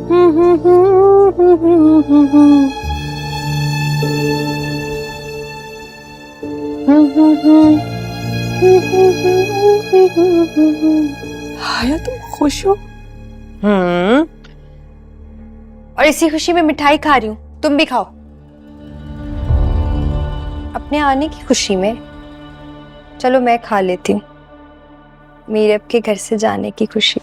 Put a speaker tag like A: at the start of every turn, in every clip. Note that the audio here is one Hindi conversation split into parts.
A: हाया तुम खुश हो?
B: और इसी खुशी में मिठाई खा रही हूँ, तुम भी खाओ। अपने आने की खुशी में। चलो मैं खा लेती हूँ। मीरब के घर से जाने की खुशी।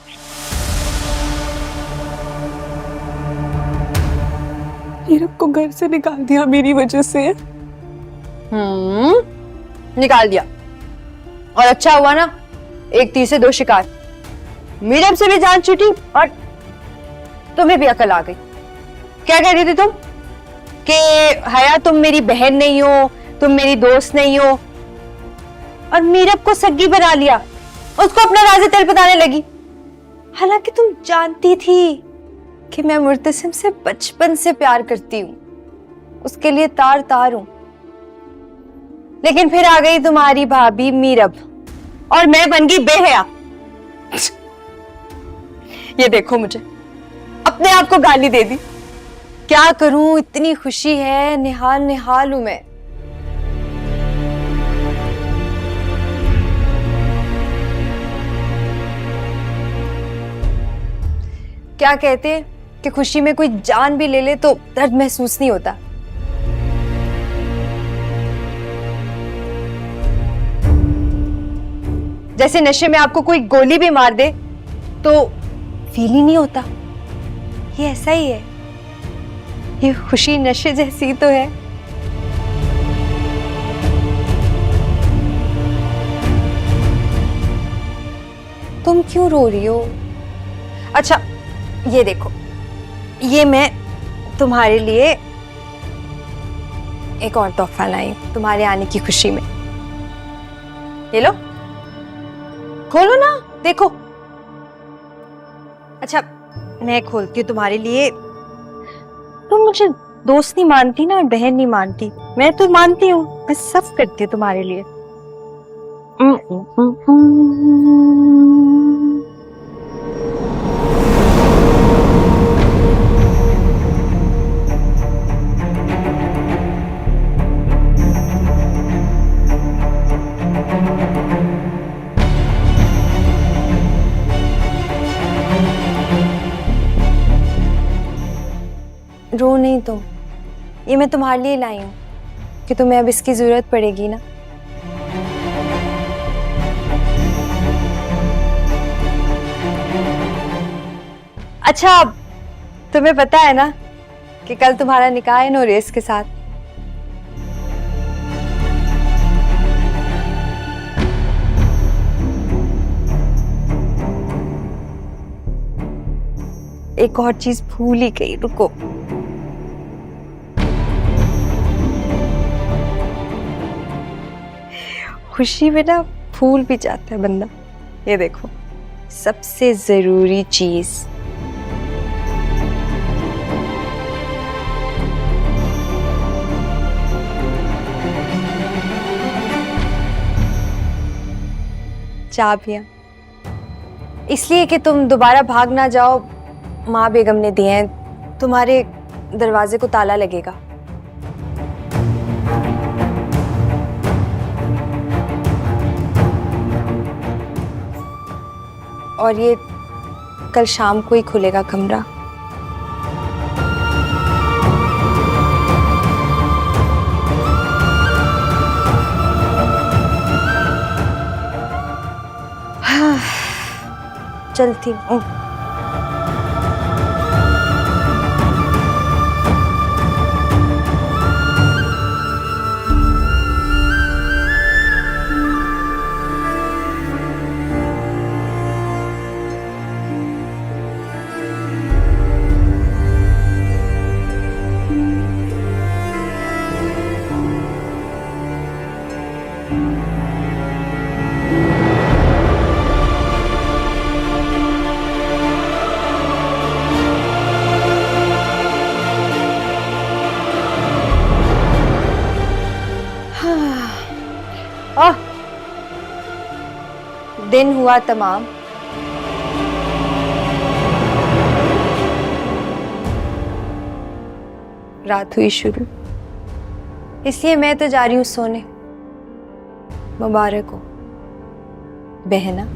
A: मीरब को घर से निकाल दिया मेरी वजह से।
B: निकाल दिया। और अच्छा हुआ ना, एक तीर से दो शिकार। मीरब से भी जान छूटी और तुम्हें भी अकल आ गई। क्या कह रही थी तुम कि हया तुम मेरी बहन नहीं हो, तुम मेरी दोस्त नहीं हो, और मीरब को सग्गी बना लिया, उसको अपना राज़ तेल बताने लगी। हालांकि तुम जानती थी कि मैं मुर्तसिम से बचपन से प्यार करती हूँ, उसके लिए तार तार हूं। लेकिन फिर आ गई तुम्हारी भाभी मीरब और मैं बन गई बेहया। ये देखो, मुझे अपने आप को गाली दे दी। क्या करूं, इतनी खुशी है, निहाल निहाल हूं मैं। क्या कहते हैं कि खुशी में कोई जान भी ले ले तो दर्द महसूस नहीं होता। जैसे नशे में आपको कोई गोली भी मार दे तो फील ही नहीं होता, ये ऐसा ही है। ये खुशी नशे जैसी तो है। तुम क्यों रो रही हो? अच्छा ये देखो, ये मैं तुम्हारे लिए एक और तोहफा लाई हूं तुम्हारे आने की खुशी में। ये लो, खोलो ना, देखो। अच्छा मैं खोलती हूँ तुम्हारे लिए। तुम मुझे दोस्त नहीं मानती ना, बहन नहीं मानती, मैं तो मानती हूँ, मैं सब करती हूँ तुम्हारे लिए। रो नहीं तुम, ये मैं तुम्हारे लिए लाई हूं कि तुम्हें अब इसकी जरूरत पड़ेगी ना। अच्छा तुम्हें पता है ना कि कल तुम्हारा निकाह है नोरेस के साथ। एक और चीज भूल ही गई, रुको। खुशी में ना भूल भी जाता है बंदा। ये देखो, सबसे जरूरी चीज। चाबियां, इसलिए कि तुम दोबारा भाग ना जाओ। माँ बेगम ने दिए हैं, तुम्हारे दरवाजे को ताला लगेगा। और ये कल शाम को ही खुलेगा कमरा। हाँ, चलती हूँ। दिन हुआ तमाम। रात हुई शुरू, इसलिए मैं तो जा रही हूँ सोने। मुबारक हो बहना।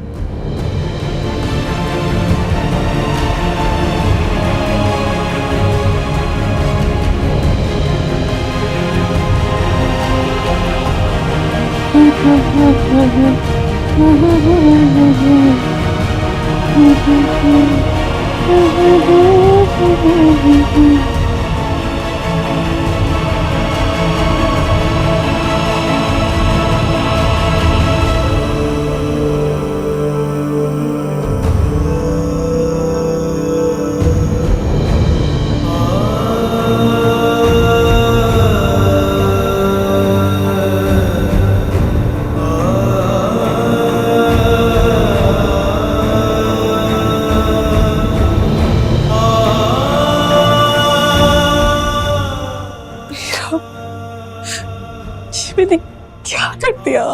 A: ये मैंने क्या कर दिया?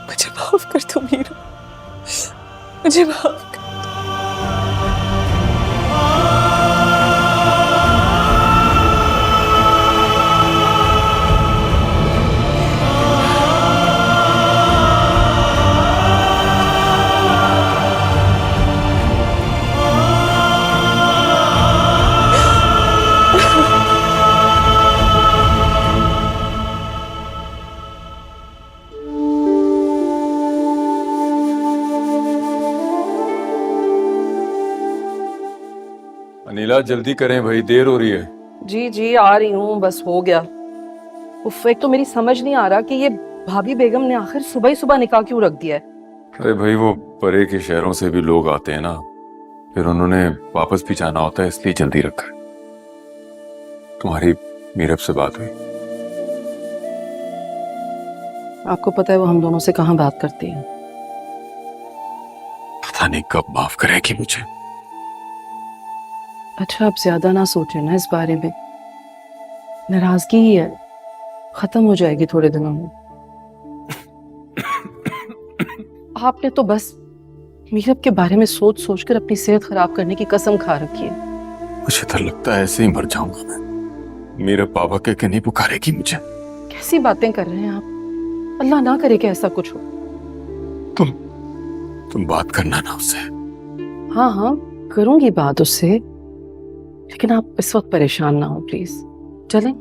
A: मुझे माफ कर दो मीरा, मुझे माफ कर।
C: अनिला जल्दी करें भाई, देर हो रही है।
D: जी जी आ रही हूँ, बस हो गया। उफ, एक तो मेरी समझ नहीं आ रहा कि ये भाभी बेगम ने आखिर सुबह ही सुबह निकाह क्यों रख दिया है।
C: अरे भाई, वो परे के शहरों से भी लोग आते हैं ना, फिर उन्होंने वापस भी जाना होता है, इसलिए जल्दी रखा है। तुम्हारी मीरब से बात हुई?
D: आपको पता है वो हम दोनों से कहाँ बात करती है?
C: पता नहीं कब माफ करेगी मुझे।
D: अच्छा, आप ज्यादा ना सोचें ना इस बारे में। नाराजगी ही है, खत्म हो जाएगी थोड़े दिनों में। आपने तो बस मीरब के बारे में सोच सोच कर अपनी सेहत खराब करने की कसम खा रखी है।
C: मुझे तो लगता है ऐसे ही मर जाऊंगा मैं। मीरब पापा के नहीं पुकारेगी मुझे।
D: कैसी बातें कर रहे हैं आप? अल्लाह ना करे कि ऐसा कुछ हो।
C: तुम बात करना ना उससे।
D: हाँ हाँ करूंगी बात उससे, लेकिन आप इस वक्त परेशान ना हो प्लीज। चलें?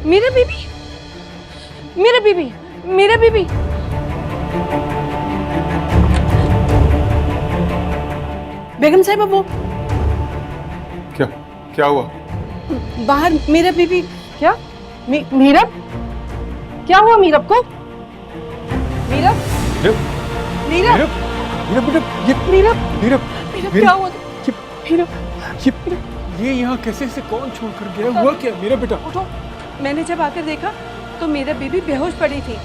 A: मेरा बेबी, मेरा बेबी, मेरा बेबी। बेगम साहिबा, वो
C: क्या क्या हुआ?
A: बाहर मेरा बेबी।
D: क्या? मीरब? क्या हुआ मीरब को? मीरब?
C: मीरब?
A: मीरब,
C: मीरब बेटा, ये
A: मीरब,
C: मीरब,
A: मीरब क्या हुआ?
C: ये यहाँ कैसे से कौन छोड़ कर गया? हुआ क्या मेरा बेटा?
A: उठो। मैंने जब आकर देखा तो मेरा बेबी बेहोश पड़ी थी।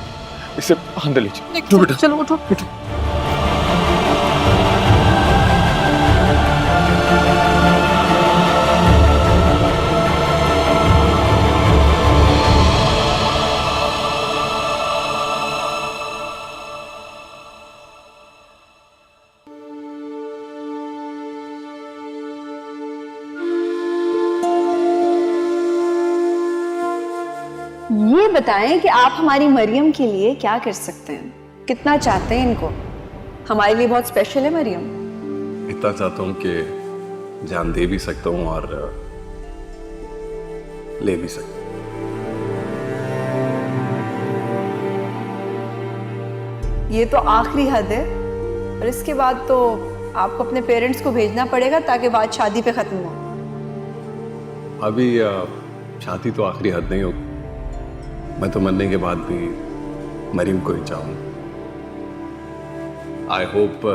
C: इसे अंदर ले जाओ बेटा।
D: चलो उठो।
B: ये बताएं कि आप हमारी मरियम के लिए क्या कर सकते हैं, कितना चाहते हैं इनको? हमारे लिए बहुत स्पेशल है मरियम।
E: इतना चाहता हूँ कि जान दे भी सकता हूँ और ले भी सकता हूँ।
B: ये तो आखिरी हद है, और इसके बाद तो आपको अपने पेरेंट्स को भेजना पड़ेगा ताकि बात शादी पे खत्म हो।
E: अभी शादी तो आखिरी हद नहीं होगी। मैं तो मरने के बाद भी मरीम को ही चाहूँ। आई होप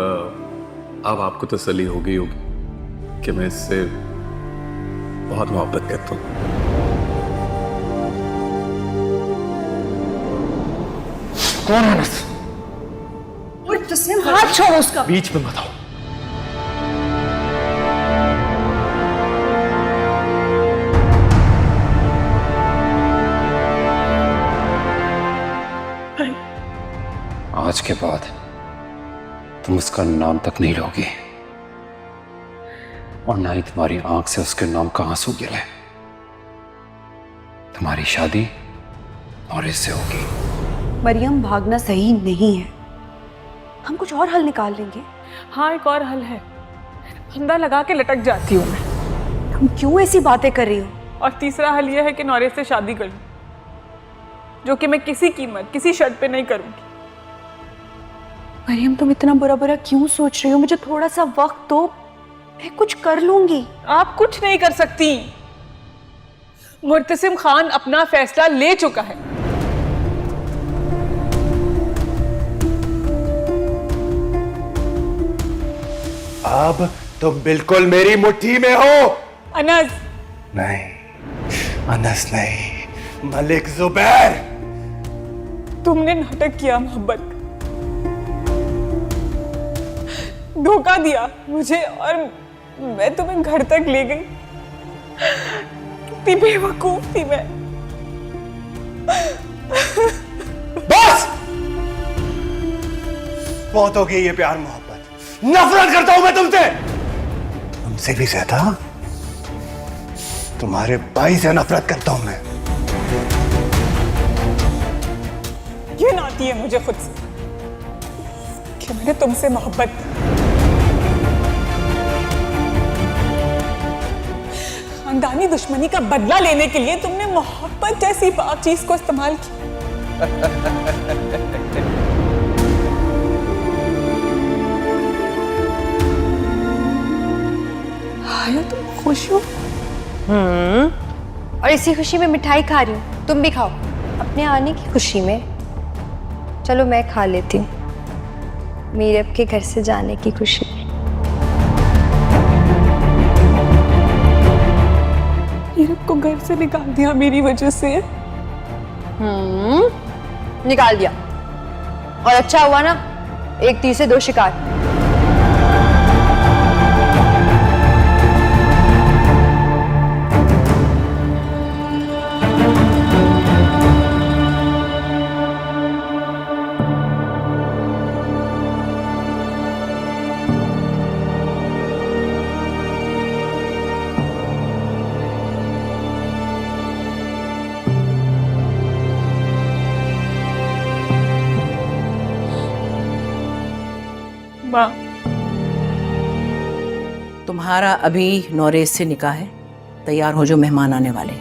E: अब आपको तसल्ली हो गई होगी कि मैं इससे बहुत मोहब्बत करता हूँ।
C: कौन है नस?
B: तस्लीम, हाथ छोड़ो उसका।
C: बीच में मत आओ।
F: आज के बाद तुम उसका नाम तक नहीं लोगे और ना ही तुम्हारी आंख से उसके नाम का आंसू गिरे। तुम्हारी शादी और इससे होगी।
B: मरियम, भागना सही नहीं है। हम कुछ और हल निकाल लेंगे।
A: हाँ, एक और हल है। फंदा लगा के लटक जाती हूँ मैं।
B: तुम क्यों ऐसी बातें कर रही हो?
A: और तीसरा हल यह है कि नौरे से शादी कर लूं, जो कि मैं किसी कीमत, किसी शर्त पे नहीं करूंगी।
B: मरियम, तुम इतना बुरा बुरा क्यों सोच रही हो? मुझे थोड़ा सा वक्त दो, मैं कुछ कर लूंगी।
A: आप कुछ नहीं कर सकती। मुर्तसिम खान अपना फैसला ले चुका है।
G: अब तुम बिल्कुल मेरी मुट्ठी में हो।
A: अनस,
G: नहीं, अनस नहीं, मलिक जुबैर।
A: तुमने नाटक किया, मोहब्बत धोखा दिया मुझे, और मैं तुम्हें घर तक ले गई। कितनी बेवकूफ थी मैं।
G: बस बहुत हो गई ये प्यार मोहब्बत। नफरत करता हूं मैं तुमसे। तुमसे भी ज्यादा तुम्हारे भाई से नफरत करता हूं मैं।
A: घिन आती है मुझे खुद से कि मैंने तुमसे मोहब्बत की। खानदानी दुश्मनी का बदला लेने के लिए तुमने मोहब्बत जैसी पाक चीज को इस्तेमाल किया। आया, तुम खुश हो?
B: और इसी खुशी में मिठाई खा रही हूँ। तुम भी खाओ अपने आने की खुशी में। चलो मैं खा लेती हूँ मीरब के घर से जाने की खुशी में।
A: मीरब को घर से निकाल दिया मेरी वजह से।
B: निकाल दिया, और अच्छा हुआ ना, एक तीर से दो शिकार।
A: माँ,
H: तुम्हारा अभी नौरेज से निकाह है। तैयार हो जो, मेहमान आने वाले।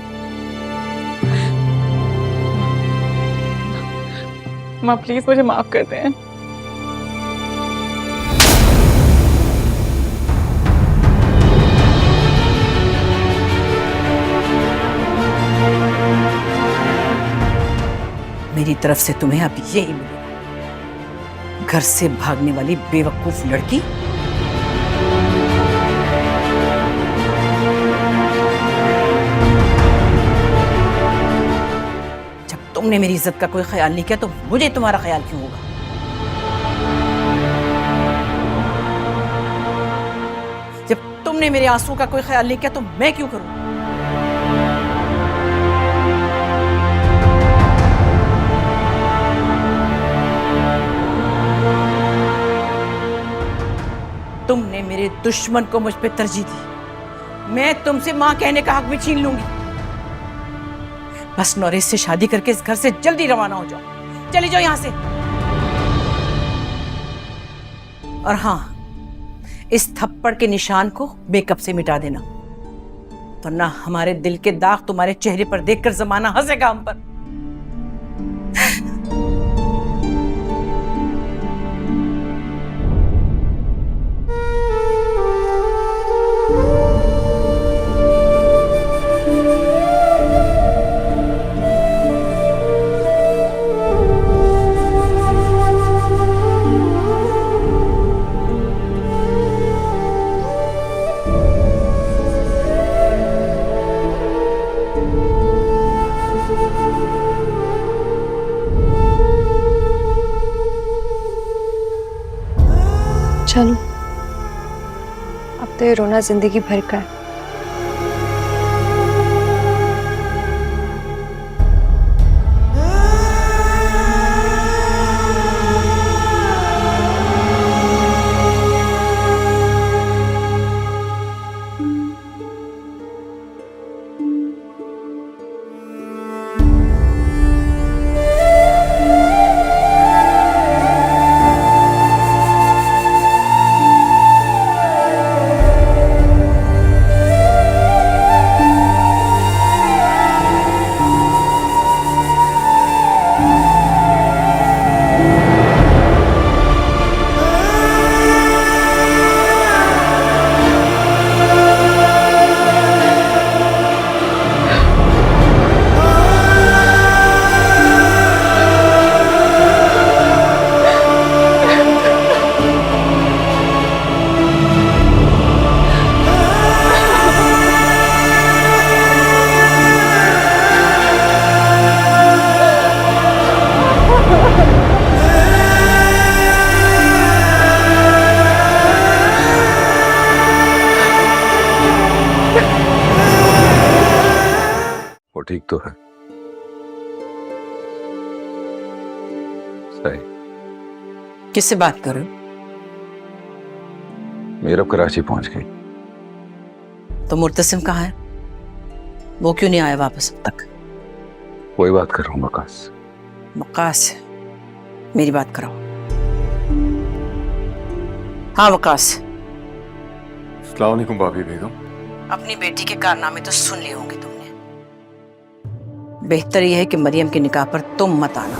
A: माँ प्लीज मुझे माफ कर दें।
H: मेरी तरफ से तुम्हें अब यही मिलेगा, घर से भागने वाली बेवकूफ लड़की। जब तुमने मेरी इज्जत का कोई ख्याल नहीं किया तो मुझे तुम्हारा ख्याल क्यों होगा? जब तुमने मेरे आंसू का कोई ख्याल नहीं किया तो मैं क्यों करूं? तुमने मेरे दुश्मन को मुझ पे तरजीह दी। मैं तुमसे मां कहने का हक भी छीन लूंगी। बस नौरेज से शादी करके इस घर से जल्दी रवाना हो जाओ। चली जाओ यहां से। और हां, इस थप्पड़ के निशान को मेकअप से मिटा देना, वरना हमारे दिल के दाग तुम्हारे चेहरे पर देखकर जमाना हंसेगा हम पर।
B: चलो, अब तो ये रोना जिंदगी भर का है।
F: ठीक तो है। सही।
H: किससे बात कर रहे हो?
F: मीरब कराची पहुंच गई।
H: तो मुर्तसिम कहाँ है? वो क्यों नहीं आया वापस अब तक?
F: वही बात कर रहा हूँ वकास।
H: वकास, मेरी बात कराओ। हाँ वकास,
C: अस्सलाम वालेकुम भाभी बेगम।
H: अपनी बेटी के कारनामे तो सुन लिए होंगे तुमने। बेहतर यह है कि मरियम के निकाह पर तुम मत आना।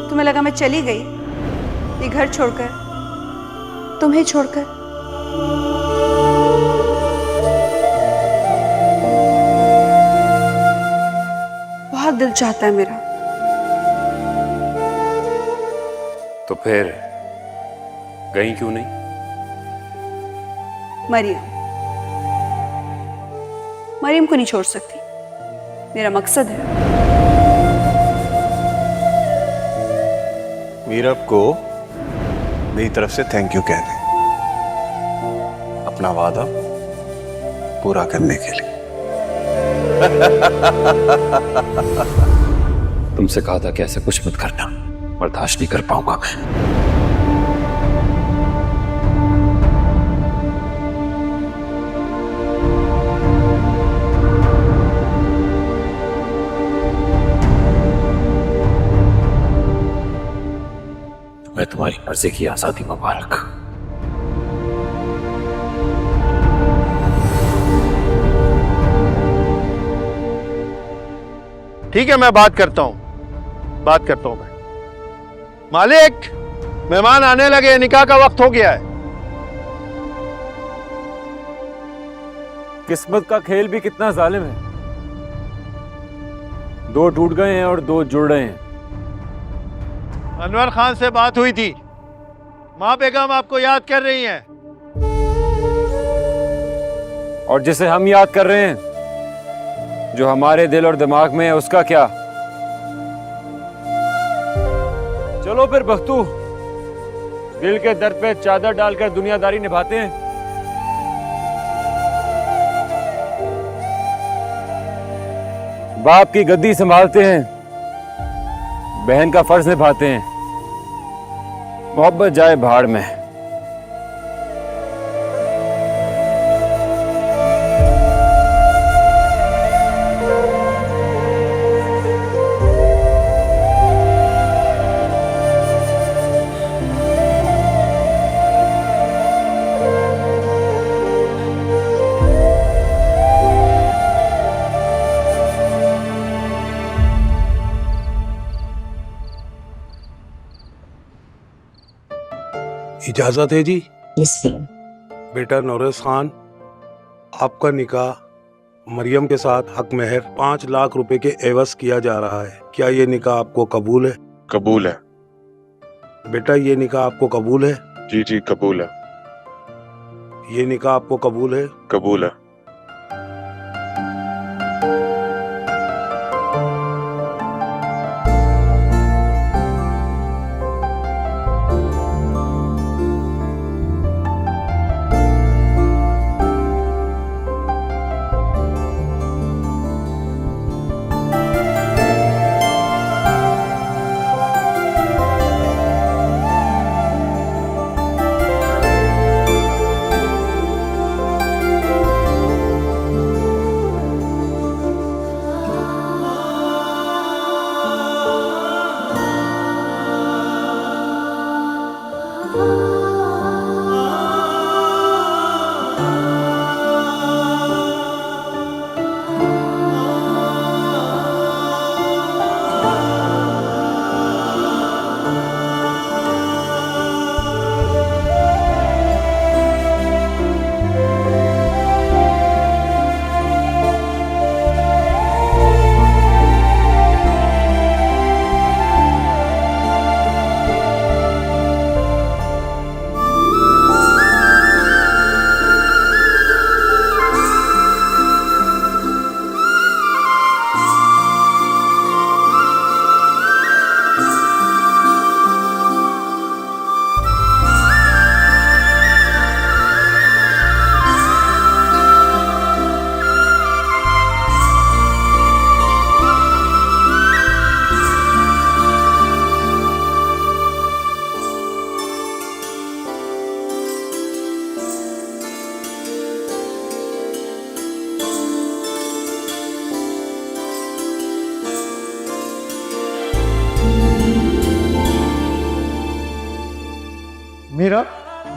B: तुम्हें लगा मैं चली गई ये घर छोड़कर, तुम्हें छोड़कर? बहुत दिल चाहता है मेरा।
E: तो फिर गई क्यों नहीं?
B: मरियम, मरियम को नहीं छोड़ सकती, मेरा मकसद है।
G: मीरब को मेरी तरफ से थैंक यू कह दें, अपना वादा पूरा करने के लिए।
F: तुमसे कहा था कि ऐसा कुछ मत करना, बर्दाश्त नहीं कर पाऊंगा मैं। मैं तुम्हारी मर्जी की आजादी मुबारक।
G: ठीक है, मैं बात करता हूं मैं। मालिक, मेहमान आने लगे, निकाह का वक्त हो गया है।
C: किस्मत का खेल भी कितना जालिम है। दो टूट गए हैं और दो जुड़ रहे हैं।
G: अनवर खान से बात हुई थी, माँ बेगम आपको याद कर रही हैं।
C: और जिसे हम याद कर रहे हैं, जो हमारे दिल और दिमाग में है, उसका क्या? चलो फिर बख्तू, दिल के दर्द पे चादर डालकर दुनियादारी निभाते हैं। बाप की गद्दी संभालते हैं, बहन का फर्ज निभाते हैं। मोहब्बत जाए भाड़ में।
G: इजाजत है जी? बेटा नौरेज खान, आपका निकाह मरियम के साथ हक महर 5 लाख रुपए के एवज किया जा रहा है। क्या ये निकाह आपको कबूल है?
C: कबूल है
G: बेटा, ये निकाह आपको कबूल है?
C: जी जी कबूल है।
G: ये निकाह आपको कबूल है?
C: कबूल है।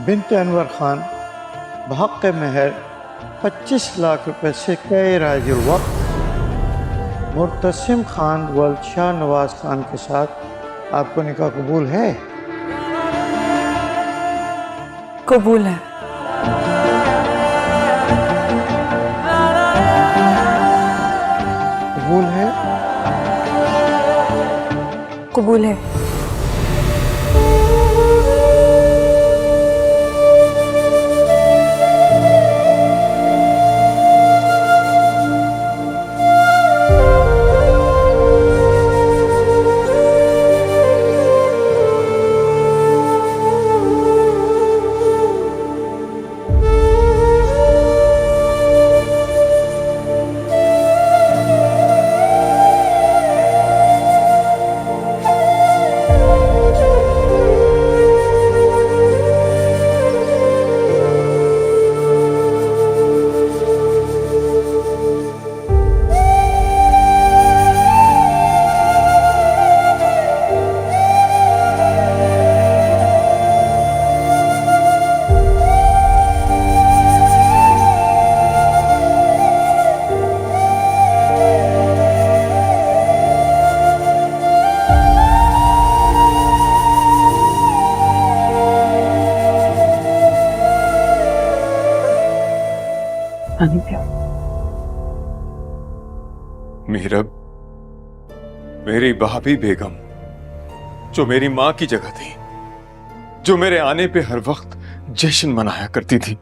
I: बिन्त अनवर खान बहक़ महर 25 लाख रुपए से कई राजुल वक्त मुर्तसिम खान वल्द शाह नवाज खान के साथ आपको निकाह कबूल है?
A: कबूल है।
I: कबूल है?
A: कबूल है।
C: मीरब, मेरी भाभी बेगम जो मेरी मां की जगह थी, जो मेरे आने पे हर वक्त जश्न मनाया करती थी,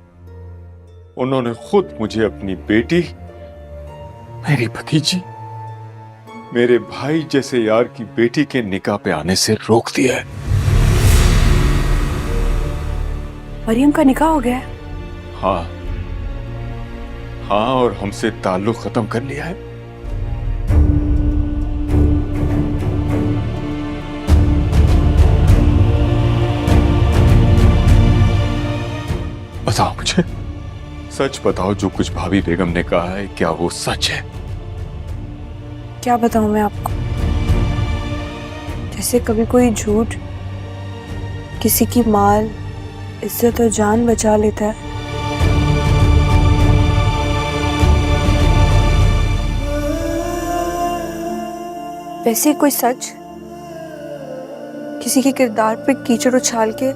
C: उन्होंने खुद मुझे अपनी बेटी, मेरी भतीजी, मेरे भाई जैसे यार की बेटी के निकाह पे आने से रोक दिया है।
A: मरियम का निकाह हो गया है?
C: हाँ हाँ, और हमसे ताल्लुक खत्म कर लिया है। बताओ मुझे, सच बताओ, जो कुछ भाभी बेगम ने कहा है क्या वो सच है?
A: क्या बताऊं मैं आपको? जैसे कभी कोई झूठ किसी की माल, इज्जत और जान बचा लेता है, वैसे ही कोई सच किसी के किरदार पे कीचड़ उछाल के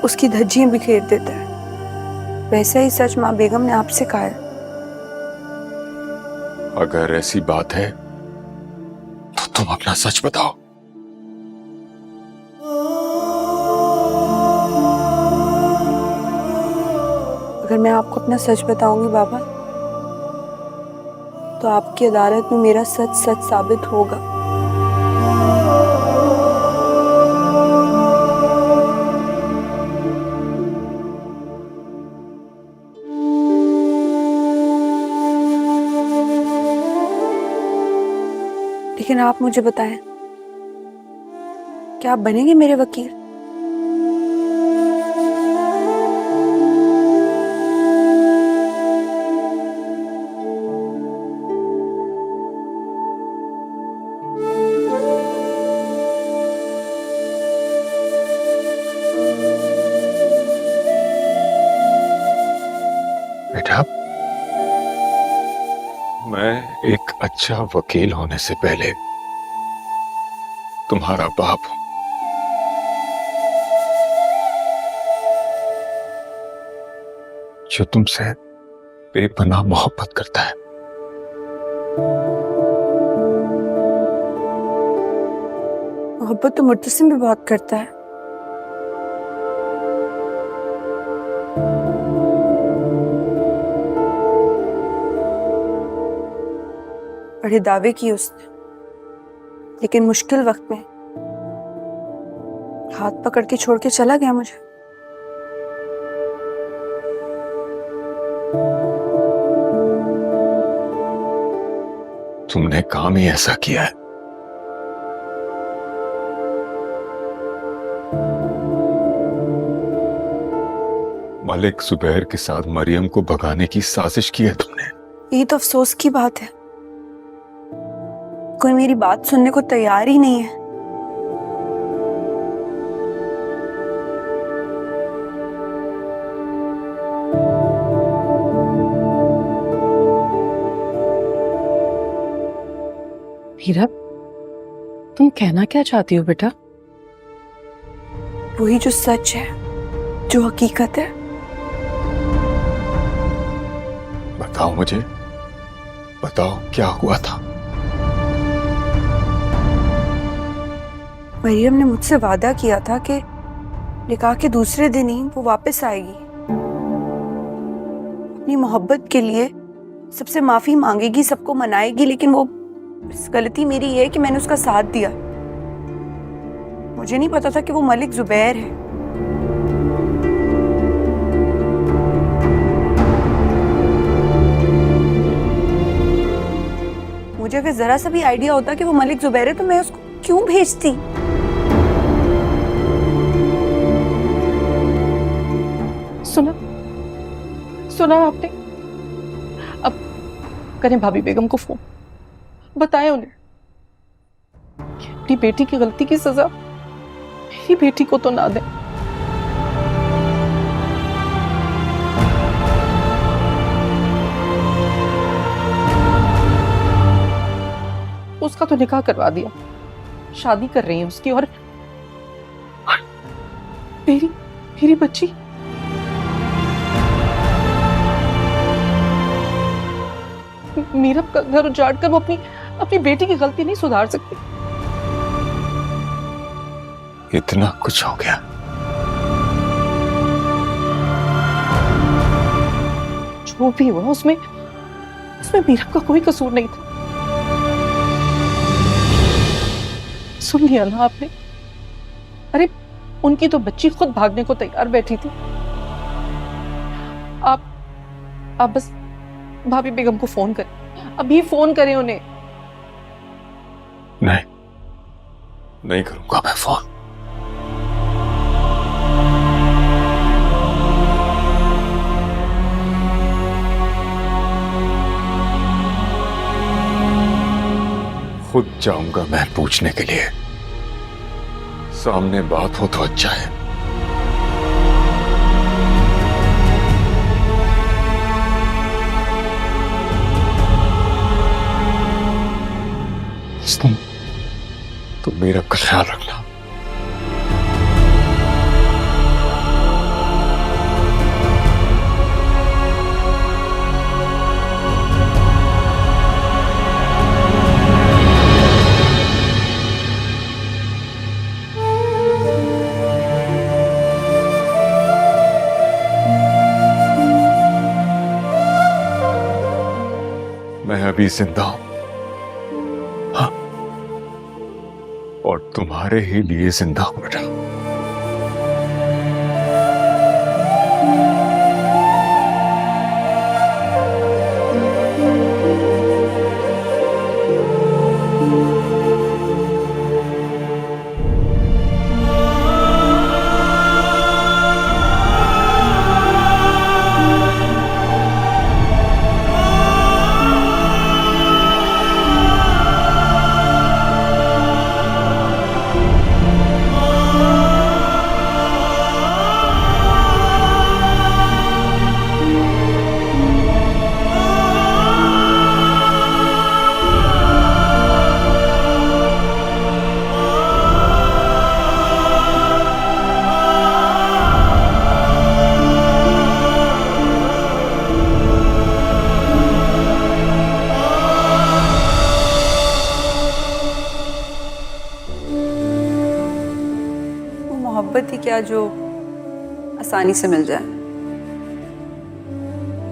A: उसकी धज्जियां बिखेर देता है। वैसे ही सच माँ बेगम ने आपसे कहा है।
C: अगर ऐसी बात है तो तुम अपना सच बताओ।
A: अगर मैं आपको अपना सच बताऊंगी बाबा, तो आपकी अदालत में मेरा सच सच साबित होगा। लेकिन आप मुझे बताएं, क्या आप बनेंगे मेरे वकील?
C: बेटा, मैं एक अच्छा वकील होने से पहले तुम्हारा बाप हूं। जो तुमसे बेपनाह मोहब्बत करता है।
A: मोहब्बत तो मुर्तसिम भी बहुत करता है। बड़े दावे किए उसने, लेकिन मुश्किल वक्त में हाथ पकड़ के छोड़ के चला गया मुझे।
C: तुमने काम ही ऐसा किया है। मलिक जुबैर के साथ मरियम को भगाने की साजिश की है तुमने।
A: यही तो अफसोस की बात है, कोई मेरी बात सुनने को तैयार ही नहीं है।
D: हीरा, तुम कहना क्या चाहती हो बेटा?
A: वही जो सच है, जो हकीकत है।
C: बताओ मुझे, बताओ क्या हुआ था।
A: मरियम ने मुझसे वादा किया था कि निकाह के दूसरे दिन ही वो वापस आएगी, अपनी मोहब्बत के लिए सबसे माफी मांगेगी, सबको मनाएगी। लेकिन वो गलती मेरी ये है कि मैंने उसका साथ दिया। मुझे नहीं पता था कि वो मलिक जुबैर है। मुझे अगर जरा सा भी आइडिया होता कि वो मलिक जुबैर है तो मैं उसको क्यों भेजती।
D: सुना सुना आपने? अब करें भाभी बेगम को फोन, बताएं उन्हें कि अपनी बेटी की गलती की सजा मेरी बेटी को तो ना दें। उसका तो निकाह करवा दिया, शादी कर रही है उसकी, और मेरी मेरी बच्ची मीरब का घर उजाड़ कर वो अपनी अपनी बेटी की गलती नहीं सुधार सकती।
C: इतना कुछ हो गया।
D: जो भी हुआ उसमें उसमें मीरब का कोई कसूर नहीं था। सुन लिया ना आपने? अरे उनकी तो बच्ची खुद भागने को तैयार बैठी थी। आप बस भाभी बेगम को फोन करें, अभी फोन करें उन्हें।
C: नहीं करूंगा मैं फोन। खुद जाऊंगा मैं पूछने के लिए। सामने बात हो तो अच्छा है। तुम मेरा का ख्याल रखना। मैं अभी जिंदा हूं, हाँ, और तुम्हारे ही लिए जिंदा हूं बेटा।
A: मोहब्बत ही क्या जो आसानी से मिल जाए।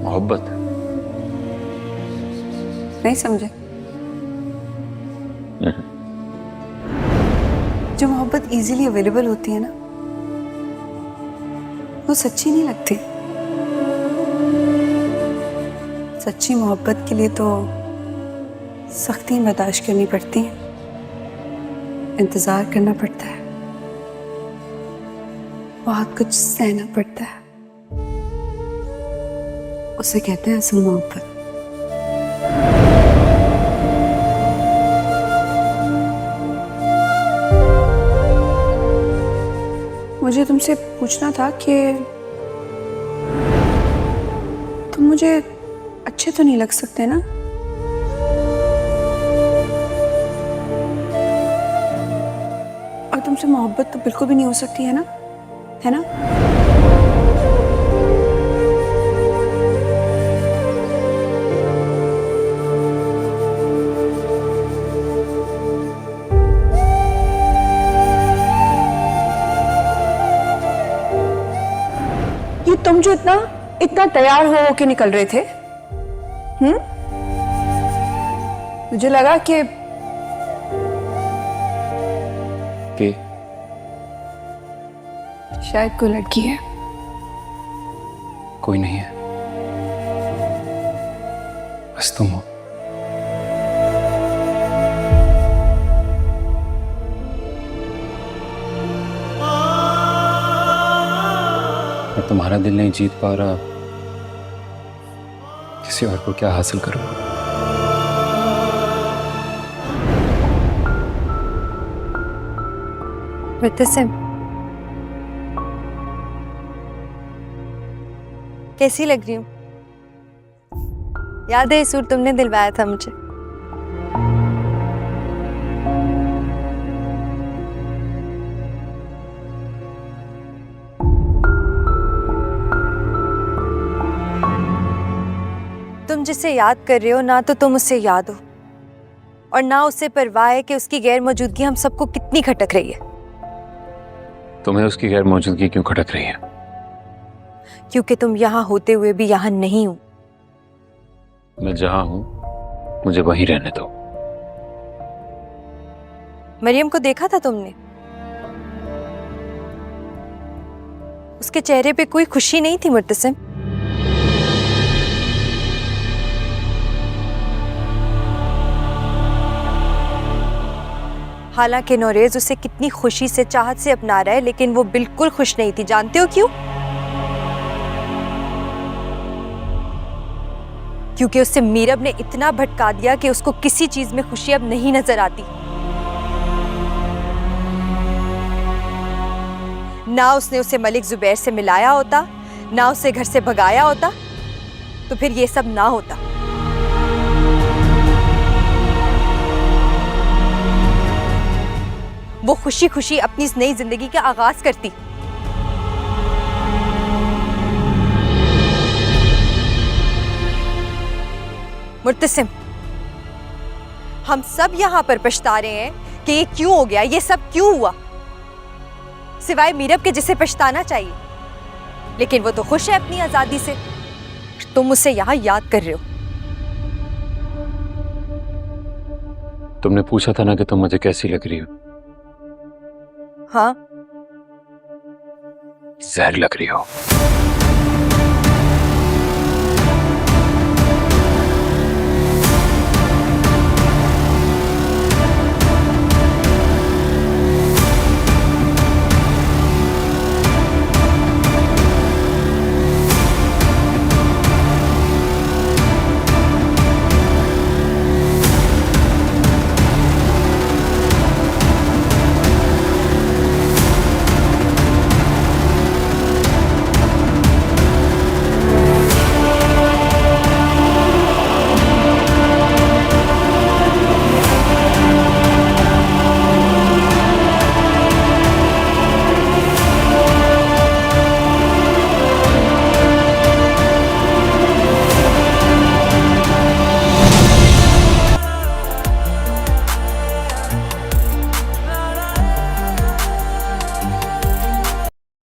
F: मोहब्बत
A: नहीं समझे? जो मोहब्बत इजीली अवेलेबल होती है ना, वो सच्ची नहीं लगती। सच्ची मोहब्बत के लिए तो सख्ती बर्दाश्त करनी पड़ती है, इंतजार करना पड़ता है, बहुत कुछ सहना पड़ता है। उसे कहते हैं असल मोहब्बत। मुझे तुमसे पूछना था कि तुम मुझे अच्छे तो नहीं लग सकते ना?
B: तुमसे मोहब्बत तो बिल्कुल भी नहीं हो सकती है ना, है ना? ये तुम जो इतना तैयार हो के निकल रहे थे, मुझे लगा कि शायद कोई लड़की है।
F: कोई नहीं है, बस तुम हो। मैं तुम्हारा दिल नहीं जीत पा रहा, किसी और को क्या हासिल करूं?
B: मुर्तसिम, कैसी लग रही हूँ? याद है ये सूट तुमने दिलवाया था मुझे? तुम जिसे याद कर रहे हो ना तो तुम उससे याद हो, और ना उससे परवाह है कि उसकी गैर मौजूदगी हम सबको कितनी खटक रही है।
F: तुम्हें उसकी गैर मौजूदगी क्यों खटक रही है?
B: क्योंकि तुम यहाँ होते हुए भी यहाँ नहीं हो।
F: मैं जहां हूं मुझे वहीं रहने दो।
B: मरियम को देखा था तुमने? उसके चेहरे पे कोई खुशी नहीं थी मुर्तसिम। हालांकि नौरेज उसे कितनी खुशी से चाहत से अपना रहा है, लेकिन वो बिल्कुल खुश नहीं थी। जानते हो क्यों? क्योंकि उससे मीरब ने इतना भटका दिया कि उसको किसी चीज में खुशी अब नहीं नजर आती। ना उसने उसे मलिक जुबैर से मिलाया होता, ना उसे घर से भगाया होता, तो फिर ये सब ना होता। वो खुशी खुशी अपनी इस नई जिंदगी का आगाज करती। मुर्तसिम, हम सब यहाँ पर पछता रहे हैं कि ये क्यों हो गया, ये सब क्यों हुआ, सिवाय मीरब के जिसे पछताना चाहिए। लेकिन वो तो खुश है अपनी आजादी से, तुम उसे यहाँ याद कर रहे हो।
F: तुमने पूछा था ना कि तुम मुझे कैसी लग रही हो?
B: हाँ,
F: जहर लग रही हो।